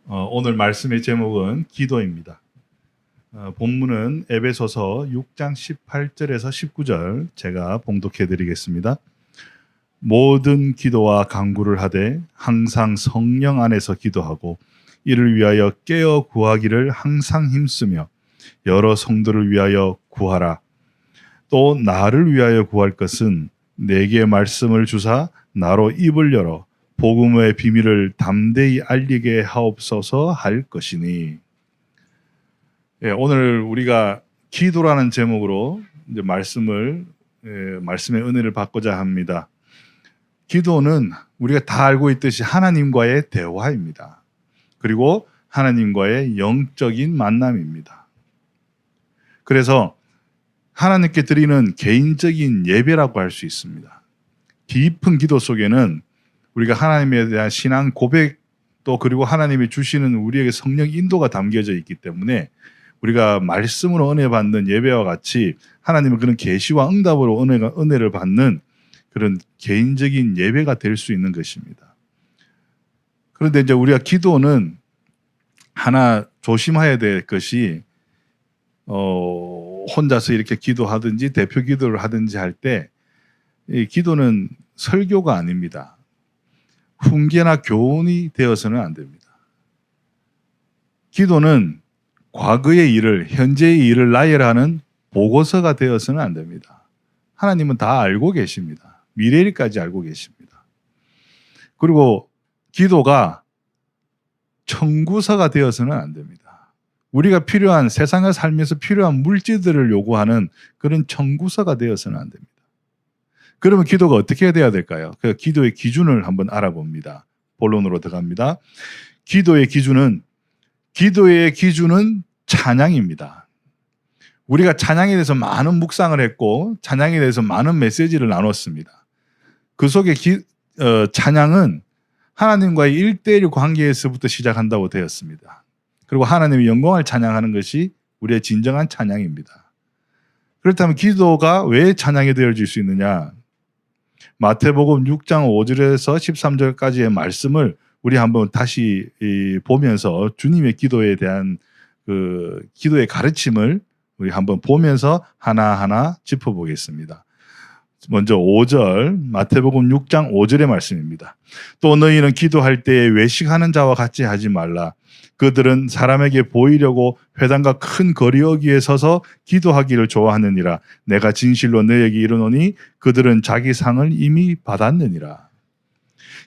오늘 말씀의 제목은 기도입니다. 본문은 에베소서 6장 18절에서 19절 제가 봉독해 드리겠습니다. 모든 기도와 간구를 하되 항상 성령 안에서 기도하고 이를 위하여 깨어 구하기를 항상 힘쓰며 여러 성도를 위하여 구하라. 또 나를 위하여 구할 것은 내게 말씀을 주사 나로 입을 열어 복음의 비밀을 담대히 알리게 하옵소서 할 것이니. 오늘 우리가 기도라는 제목으로 이제 말씀의 은혜를 받고자 합니다. 기도는 우리가 다 알고 있듯이 하나님과의 대화입니다. 그리고 하나님과의 영적인 만남입니다. 그래서 하나님께 드리는 개인적인 예배라고 할 수 있습니다. 깊은 기도 속에는 우리가 하나님에 대한 신앙 고백도 그리고 하나님이 주시는 우리에게 성령 인도가 담겨져 있기 때문에 우리가 말씀으로 은혜 받는 예배와 같이 하나님은 그런 계시와 응답으로 은혜를 받는 그런 개인적인 예배가 될 수 있는 것입니다. 그런데 이제 우리가 기도는 하나 조심해야 될 것이 혼자서 이렇게 기도하든지 대표 기도를 하든지 할 때 이 기도는 설교가 아닙니다. 훈계나 교훈이 되어서는 안 됩니다. 기도는 과거의 일을, 현재의 일을 나열하는 보고서가 되어서는 안 됩니다. 하나님은 다 알고 계십니다. 미래의 일까지 알고 계십니다. 그리고 기도가 청구서가 되어서는 안 됩니다. 우리가 필요한, 세상을 살면서 필요한 물질들을 요구하는 그런 청구서가 되어서는 안 됩니다. 그러면 기도가 어떻게 돼야 될까요? 그 기도의 기준을 한번 알아봅니다. 본론으로 들어갑니다. 기도의 기준은 찬양입니다. 우리가 찬양에 대해서 많은 묵상을 했고 찬양에 대해서 많은 메시지를 나눴습니다. 그 속에 찬양은 하나님과의 1:1 관계에서부터 시작한다고 되었습니다. 그리고 하나님의 영광을 찬양하는 것이 우리의 진정한 찬양입니다. 그렇다면 기도가 왜 찬양이 되어질 수 있느냐? 마태복음 6장 5절에서 13절까지의 말씀을 우리 한번 다시 보면서 주님의 기도에 대한 그 기도의 가르침을 우리 한번 보면서 하나하나 짚어보겠습니다. 먼저 5절, 마태복음 6장 5절의 말씀입니다. 또 너희는 기도할 때에 외식하는 자와 같이 하지 말라. 그들은 사람에게 보이려고 회당과 큰 거리어기에 서서 기도하기를 좋아하느니라. 내가 진실로 너희에게 이르노니 그들은 자기 상을 이미 받았느니라.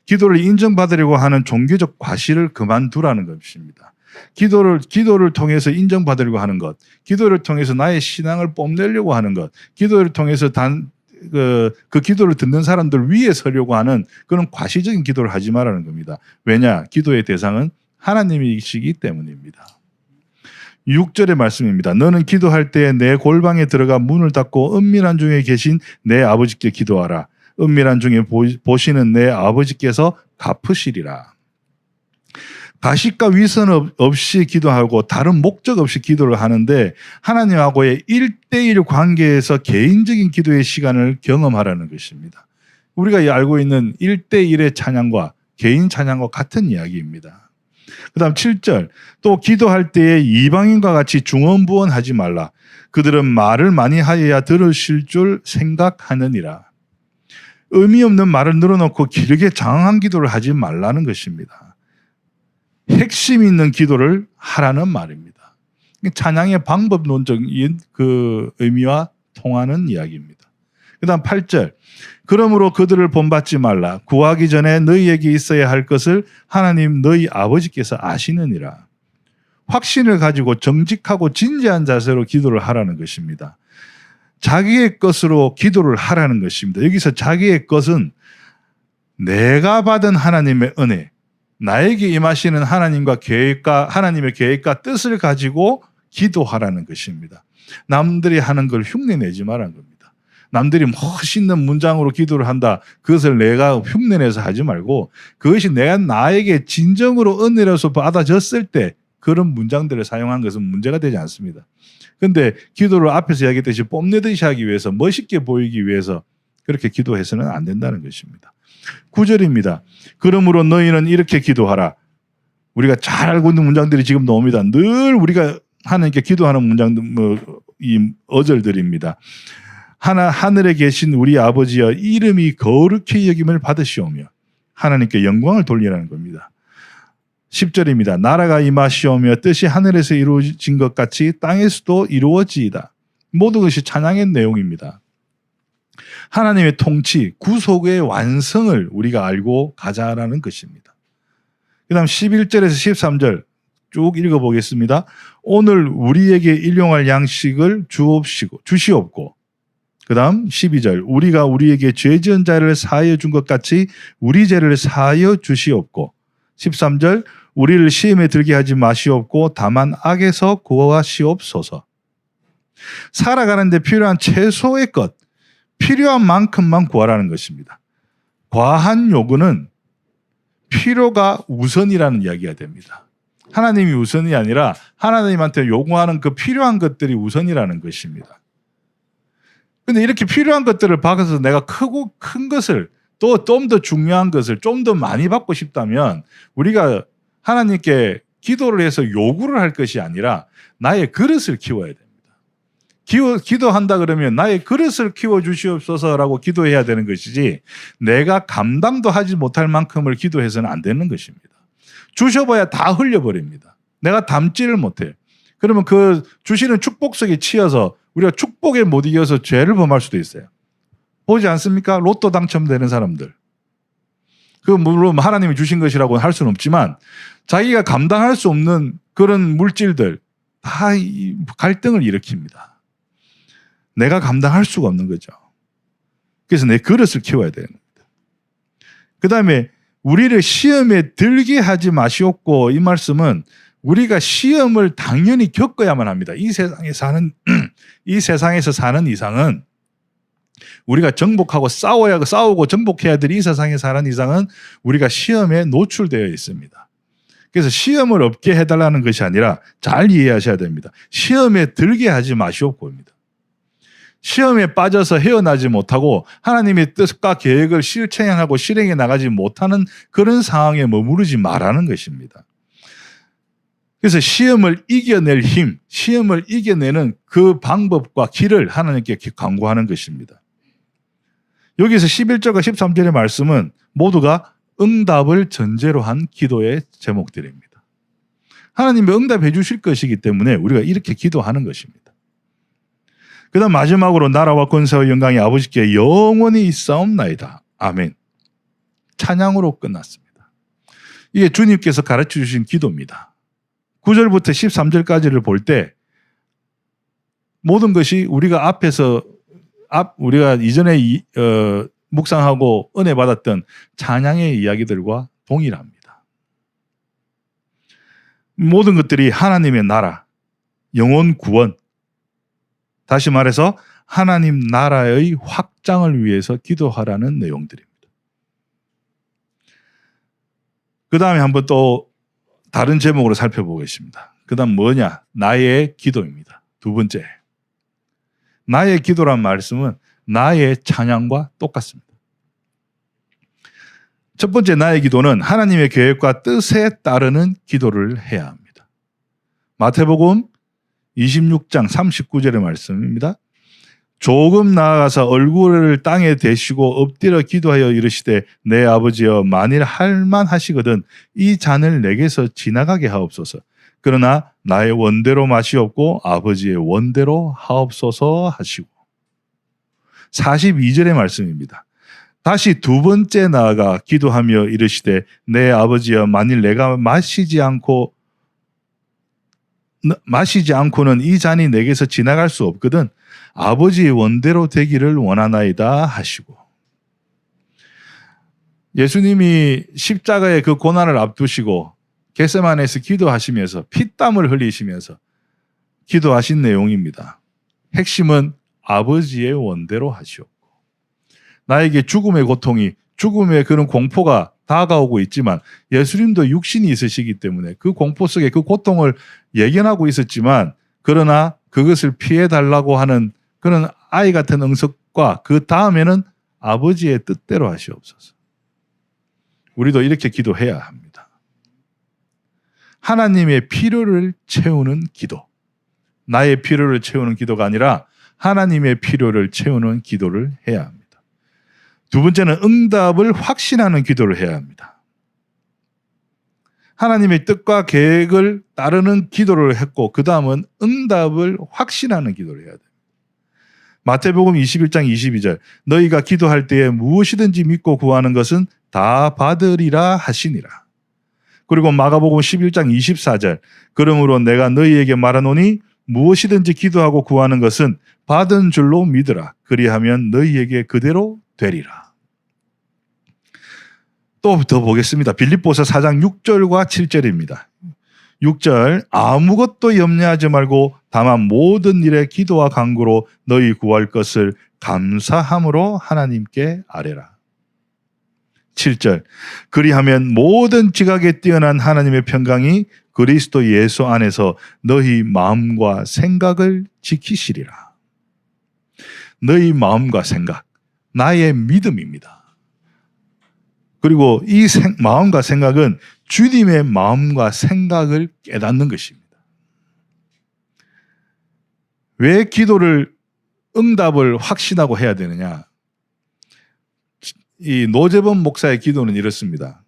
기도를 인정받으려고 하는 종교적 과시를 그만두라는 것입니다. 기도를 통해서 인정받으려고 하는 것, 기도를 통해서 나의 신앙을 뽐내려고 하는 것, 기도를 통해서 그 기도를 듣는 사람들 위에 서려고 하는 그런 과시적인 기도를 하지 말라는 겁니다. 왜냐? 기도의 대상은 하나님이시기 때문입니다. 6절의 말씀입니다. 너는 기도할 때 내 골방에 들어가 문을 닫고 은밀한 중에 계신 내 아버지께 기도하라. 은밀한 중에 보시는 내 아버지께서 갚으시리라. 가식과 위선 없이 기도하고 다른 목적 없이 기도를 하는데 하나님하고의 1:1 관계에서 개인적인 기도의 시간을 경험하라는 것입니다. 우리가 알고 있는 1:1의 찬양과 개인 찬양과 같은 이야기입니다. 그 다음 7절, 또 기도할 때에 이방인과 같이 중언부언하지 말라. 그들은 말을 많이 하여야 들으실 줄 생각하느니라. 의미 없는 말을 늘어놓고 길게 장황한 기도를 하지 말라는 것입니다. 핵심 있는 기도를 하라는 말입니다. 찬양의 방법론적인 그 의미와 통하는 이야기입니다. 그 다음 8절, 그러므로 그들을 본받지 말라. 구하기 전에 너희에게 있어야 할 것을 하나님 너희 아버지께서 아시느니라. 확신을 가지고 정직하고 진지한 자세로 기도를 하라는 것입니다. 자기의 것으로 기도를 하라는 것입니다. 여기서 자기의 것은 내가 받은 하나님의 은혜, 나에게 임하시는 하나님의 계획과 뜻을 가지고 기도하라는 것입니다. 남들이 하는 걸 흉내내지 말라는 겁니다. 남들이 멋있는 문장으로 기도를 한다. 그것을 내가 흉내내서 하지 말고 그것이 나에게 진정으로 은혜로서 받아졌을 때 그런 문장들을 사용한 것은 문제가 되지 않습니다. 그런데 기도를 앞에서 이야기했듯이 뽐내듯이 하기 위해서 멋있게 보이기 위해서 그렇게 기도해서는 안 된다는 것입니다. 9절입니다. 그러므로 너희는 이렇게 기도하라. 우리가 잘 알고 있는 문장들이 지금 나옵니다. 늘 우리가 하나님께 기도하는 문장들, 이 어절들입니다. 하늘에 계신 우리 아버지여 이름이 거룩히 여김을 받으시오며 하나님께 영광을 돌리라는 겁니다. 10절입니다. 나라가 임하시오며 뜻이 하늘에서 이루어진 것 같이 땅에서도 이루어지이다. 모든 것이 찬양의 내용입니다. 하나님의 통치, 구속의 완성을 우리가 알고 가자라는 것입니다. 그 다음 11절에서 13절 쭉 읽어보겠습니다. 오늘 우리에게 일용할 양식을 주시옵고 그 다음 12절 우리가 우리에게 죄 지은 자를 사하여 준 것 같이 우리 죄를 사하여 주시옵고 13절 우리를 시험에 들게 하지 마시옵고 다만 악에서 구하시옵소서. 살아가는 데 필요한 최소의 것, 필요한 만큼만 구하라는 것입니다. 과한 요구는 필요가 우선이라는 이야기가 됩니다. 하나님이 우선이 아니라 하나님한테 요구하는 그 필요한 것들이 우선이라는 것입니다. 근데 이렇게 필요한 것들을 받아서 내가 큰 것을 또 좀 더 중요한 것을 좀 더 많이 받고 싶다면 우리가 하나님께 기도를 해서 요구를 할 것이 아니라 나의 그릇을 키워야 됩니다. 기도한다 그러면 나의 그릇을 키워주시옵소서라고 기도해야 되는 것이지 내가 감당도 하지 못할 만큼을 기도해서는 안 되는 것입니다. 주셔봐야 다 흘려버립니다. 내가 담지를 못해요. 그러면 그 주시는 축복 속에 치여서 우리가 축복에 못 이겨서 죄를 범할 수도 있어요. 보지 않습니까? 로또 당첨되는 사람들. 그 물론 하나님이 주신 것이라고 할 수는 없지만 자기가 감당할 수 없는 그런 물질들 다 갈등을 일으킵니다. 내가 감당할 수가 없는 거죠. 그래서 내 그릇을 키워야 됩니다. 그 다음에 우리를 시험에 들게 하지 마시옵고 이 말씀은 우리가 시험을 당연히 겪어야만 합니다. 이 세상에서 사는 이상은 우리가 정복하고 싸우고 정복해야 될 이 세상에 사는 이상은 우리가 시험에 노출되어 있습니다. 그래서 시험을 없게 해달라는 것이 아니라 잘 이해하셔야 됩니다. 시험에 들게 하지 마시옵고입니다. 시험에 빠져서 헤어나지 못하고 하나님의 뜻과 계획을 실천하고 실행해 나가지 못하는 그런 상황에 머무르지 말라는 것입니다. 그래서 시험을 이겨낼 힘, 시험을 이겨내는 그 방법과 길을 하나님께 강구하는 것입니다. 여기서 11절과 13절의 말씀은 모두가 응답을 전제로 한 기도의 제목들입니다. 하나님이 응답해 주실 것이기 때문에 우리가 이렇게 기도하는 것입니다. 그 다음 마지막으로 나라와 권세와 영광이 아버지께 영원히 있사옵나이다. 아멘. 찬양으로 끝났습니다. 이게 주님께서 가르쳐 주신 기도입니다. 9절부터 13절까지를 볼 때 모든 것이 우리가 우리가 이전에 묵상하고 은혜 받았던 찬양의 이야기들과 동일합니다. 모든 것들이 하나님의 나라, 영혼 구원, 다시 말해서 하나님 나라의 확장을 위해서 기도하라는 내용들입니다. 그 다음에 한번 또 다른 제목으로 살펴보겠습니다. 그 다음 뭐냐? 나의 기도입니다. 두 번째. 나의 기도란 말씀은 나의 찬양과 똑같습니다. 첫 번째 나의 기도는 하나님의 계획과 뜻에 따르는 기도를 해야 합니다. 마태복음 26장 39절의 말씀입니다. 조금 나아가서 얼굴을 땅에 대시고 엎드려 기도하여 이르시되 내 아버지여 만일 할만하시거든 이 잔을 내게서 지나가게 하옵소서. 그러나 나의 원대로 마시옵고 아버지의 원대로 하옵소서 하시고 42절의 말씀입니다. 다시 두 번째 나아가 기도하며 이르시되 내 아버지여 만일 내가 마시지 않고는 이 잔이 내게서 지나갈 수 없거든 아버지의 원대로 되기를 원하나이다 하시고 예수님이 십자가의 그 고난을 앞두시고 겟세마네에서 기도하시면서 피땀을 흘리시면서 기도하신 내용입니다. 핵심은 아버지의 원대로 하시옵고 나에게 죽음의 고통이 죽음의 그런 공포가 다가오고 있지만 예수님도 육신이 있으시기 때문에 그 공포 속에 그 고통을 예견하고 있었지만 그러나 그것을 피해달라고 하는 그런 아이 같은 응석과 그 다음에는 아버지의 뜻대로 하시옵소서. 우리도 이렇게 기도해야 합니다. 하나님의 필요를 채우는 기도. 나의 필요를 채우는 기도가 아니라 하나님의 필요를 채우는 기도를 해야 합니다. 두 번째는 응답을 확신하는 기도를 해야 합니다. 하나님의 뜻과 계획을 따르는 기도를 했고 그 다음은 응답을 확신하는 기도를 해야 돼요. 마태복음 21장 22절 너희가 기도할 때에 무엇이든지 믿고 구하는 것은 다 받으리라 하시니라. 그리고 마가복음 11장 24절 그러므로 내가 너희에게 말하노니 무엇이든지 기도하고 구하는 것은 받은 줄로 믿으라. 그리하면 너희에게 그대로 되리라. 또 더 보겠습니다. 빌립보서 4장 6절과 7절입니다. 6절 아무것도 염려하지 말고 다만 모든 일에 기도와 간구로 너희 구할 것을 감사함으로 하나님께 아뢰라. 7절 그리하면 모든 지각에 뛰어난 하나님의 평강이 그리스도 예수 안에서 너희 마음과 생각을 지키시리라. 너희 마음과 생각, 나의 믿음입니다. 그리고 이 마음과 생각은 주님의 마음과 생각을 깨닫는 것입니다. 왜 기도를 응답을 확신하고 해야 되느냐? 이 노재범 목사의 기도는 이렇습니다.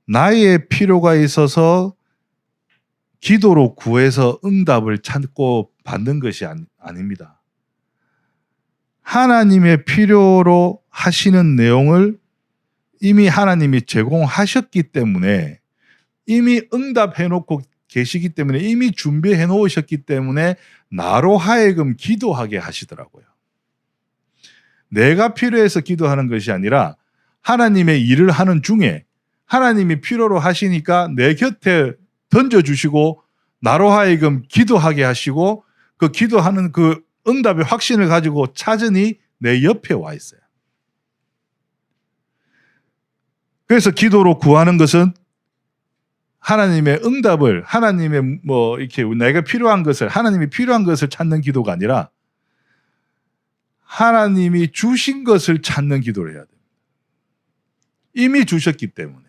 나의 필요가 있어서 기도로 구해서 응답을 찾고 받는 것이 아닙니다. 하나님의 필요로 하시는 내용을 이미 하나님이 제공하셨기 때문에 이미 응답해 놓고 계시기 때문에 이미 준비해 놓으셨기 때문에 나로 하여금 기도하게 하시더라고요. 내가 필요해서 기도하는 것이 아니라 하나님의 일을 하는 중에 하나님이 필요로 하시니까 내 곁에 던져주시고 나로 하여금 기도하게 하시고 그 기도하는 그 응답의 확신을 가지고 찾으니 내 옆에 와 있어요. 그래서 기도로 구하는 것은 하나님의 응답을 하나님의 이렇게 내가 필요한 것을 하나님이 필요한 것을 찾는 기도가 아니라 하나님이 주신 것을 찾는 기도를 해야 됩니다. 이미 주셨기 때문에.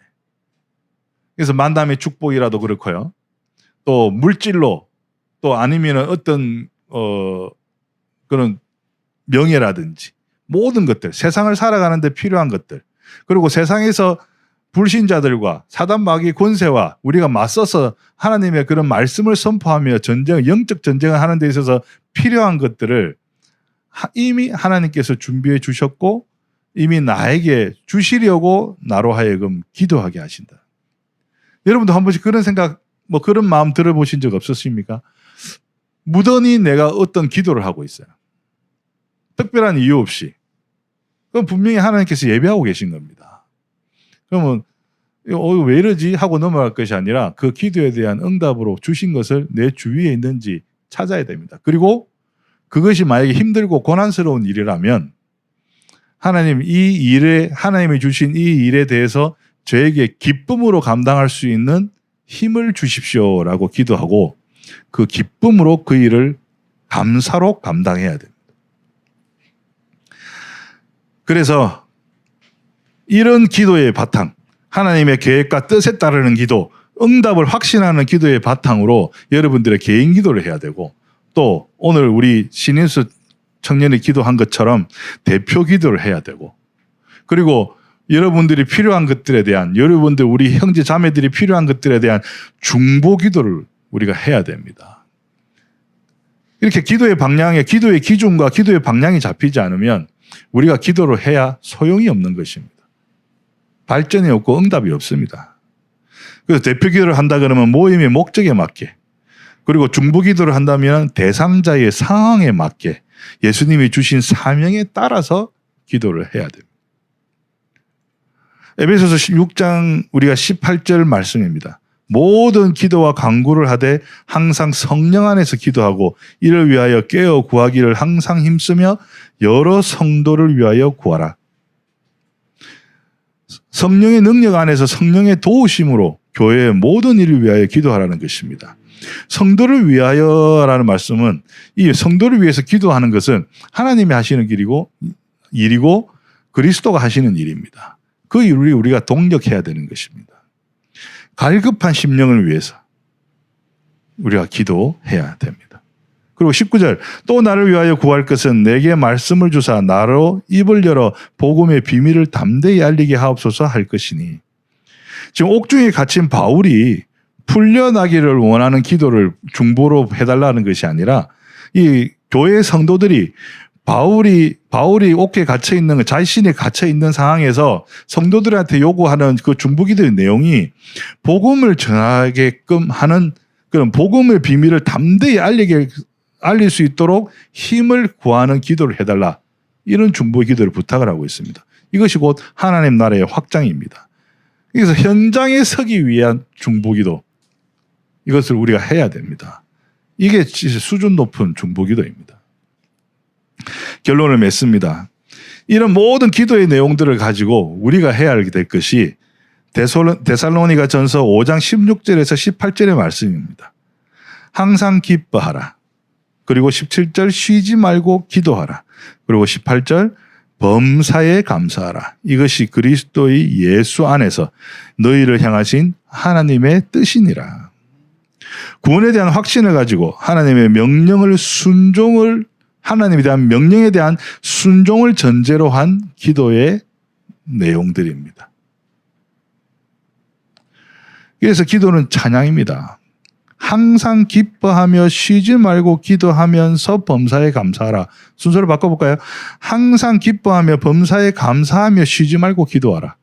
그래서 만남의 축복이라도 그렇고요. 또 물질로 또 아니면 어떤 그런 명예라든지 모든 것들 세상을 살아가는데 필요한 것들 그리고 세상에서 불신자들과 사단 마귀 권세와 우리가 맞서서 하나님의 그런 말씀을 선포하며 영적 전쟁을 하는 데 있어서 필요한 것들을 이미 하나님께서 준비해 주셨고 이미 나에게 주시려고 나로 하여금 기도하게 하신다. 여러분도 한 번씩 그런 생각 그런 마음 들어보신 적 없으십니까? 무던히 내가 어떤 기도를 하고 있어요. 특별한 이유 없이. 그럼 분명히 하나님께서 예배하고 계신 겁니다. 그러면 왜 이러지 하고 넘어갈 것이 아니라 그 기도에 대한 응답으로 주신 것을 내 주위에 있는지 찾아야 됩니다. 그리고 그것이 만약에 힘들고 고난스러운 일이라면 하나님 이 일에 하나님이 주신 이 일에 대해서 저에게 기쁨으로 감당할 수 있는 힘을 주십시오라고 기도하고 그 기쁨으로 그 일을 감사로 감당해야 됩니다. 그래서 이런 기도의 바탕, 하나님의 계획과 뜻에 따르는 기도, 응답을 확신하는 기도의 바탕으로 여러분들의 개인 기도를 해야 되고 또 오늘 우리 신인수 청년이 기도한 것처럼 대표 기도를 해야 되고 그리고 여러분들이 필요한 것들에 대한 여러분들 우리 형제 자매들이 필요한 것들에 대한 중보 기도를 우리가 해야 됩니다. 이렇게 기도의 방향에 기도의 기준과 기도의 방향이 잡히지 않으면 우리가 기도를 해야 소용이 없는 것입니다. 발전이 없고 응답이 없습니다. 그래서 대표 기도를 한다 그러면 모임의 목적에 맞게 그리고 중보 기도를 한다면 대상자의 상황에 맞게 예수님이 주신 사명에 따라서 기도를 해야 됩니다. 에베소서 16장 우리가 18절 말씀입니다. 모든 기도와 간구를 하되 항상 성령 안에서 기도하고 이를 위하여 깨어 구하기를 항상 힘쓰며 여러 성도를 위하여 구하라. 성령의 능력 안에서 성령의 도우심으로 교회의 모든 일을 위하여 기도하라는 것입니다. 성도를 위하여라는 말씀은 이 성도를 위해서 기도하는 것은 하나님이 하시는 일이고 그리스도가 하시는 일입니다. 그 일을 우리가 동력해야 되는 것입니다. 갈급한 심령을 위해서 우리가 기도해야 됩니다. 그리고 19절, 또 나를 위하여 구할 것은 내게 말씀을 주사 나로 입을 열어 복음의 비밀을 담대히 알리게 하옵소서 할 것이니. 지금 옥중에 갇힌 바울이 풀려나기를 원하는 기도를 중보로 해달라는 것이 아니라 이 교회 성도들이 바울이 옥에 갇혀 있는 자신이 갇혀 있는 상황에서 성도들한테 요구하는 그 중보기도의 내용이 복음을 전하게끔 하는 그런 복음의 비밀을 담대히 알릴 수 있도록 힘을 구하는 기도를 해달라, 이런 중보기도를 부탁을 하고 있습니다. 이것이 곧 하나님 나라의 확장입니다. 그래서 현장에 서기 위한 중보기도, 이것을 우리가 해야 됩니다. 이게 수준 높은 중보기도입니다. 결론을 맺습니다. 이런 모든 기도의 내용들을 가지고 우리가 해야 될 것이 데살로니가 전서 5장 16절에서 18절의 말씀입니다. 항상 기뻐하라. 그리고 17절 쉬지 말고 기도하라. 그리고 18절 범사에 감사하라. 이것이 그리스도의 예수 안에서 너희를 향하신 하나님의 뜻이니라. 구원에 대한 확신을 가지고 하나님의 하나님에 대한 명령에 대한 순종을 전제로 한 기도의 내용들입니다. 그래서 기도는 찬양입니다. 항상 기뻐하며 쉬지 말고 기도하면서 범사에 감사하라. 순서를 바꿔볼까요? 항상 기뻐하며 범사에 감사하며 쉬지 말고 기도하라.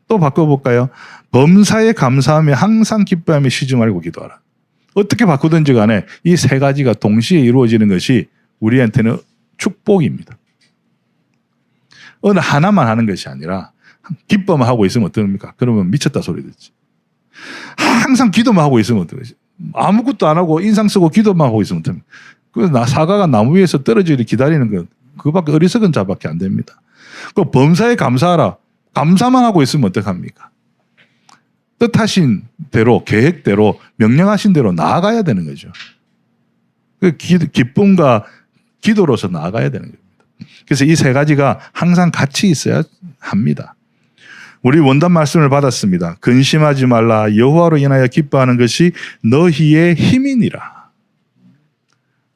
또 바꿔볼까요? 범사에 감사하며 항상 기뻐하며 쉬지 말고 기도하라. 어떻게 바꾸든지 간에 이 세 가지가 동시에 이루어지는 것이 우리한테는 축복입니다. 어느 하나만 하는 것이 아니라 기뻐만 하고 있으면 어떡합니까? 그러면 미쳤다 소리 듣지. 항상 기도만 하고 있으면 어떡하지? 아무것도 안 하고 인상 쓰고 기도만 하고 있으면 어떡합니까? 그 사과가 나무 위에서 떨어지기를 기다리는 건 그밖에 어리석은 자밖에 안 됩니다. 그 범사에 감사하라. 감사만 하고 있으면 어떡합니까? 뜻하신 대로, 계획대로, 명령하신 대로 나아가야 되는 거죠. 그 기쁨과 기도로서 나아가야 되는 겁니다. 그래서 이 세 가지가 항상 같이 있어야 합니다. 우리 원단 말씀을 받았습니다. 근심하지 말라. 여호와로 인하여 기뻐하는 것이 너희의 힘이니라.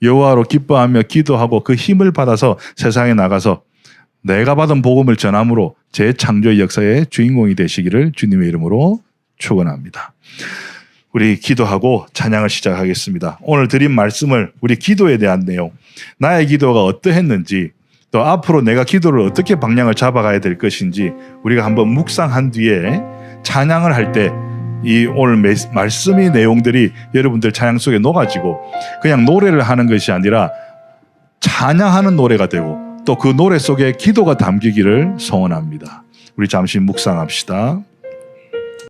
여호와로 기뻐하며 기도하고 그 힘을 받아서 세상에 나가서 내가 받은 복음을 전함으로 재창조의 역사의 주인공이 되시기를 주님의 이름으로 축원합니다. 우리 기도하고 찬양을 시작하겠습니다. 오늘 드린 말씀을 우리 기도에 대한 내용, 나의 기도가 어떠했는지, 또 앞으로 내가 기도를 어떻게 방향을 잡아가야 될 것인지 우리가 한번 묵상한 뒤에 찬양을 할 때 이 오늘 말씀의 내용들이 여러분들 찬양 속에 녹아지고 그냥 노래를 하는 것이 아니라 찬양하는 노래가 되고 또 그 노래 속에 기도가 담기기를 소원합니다. 우리 잠시 묵상합시다.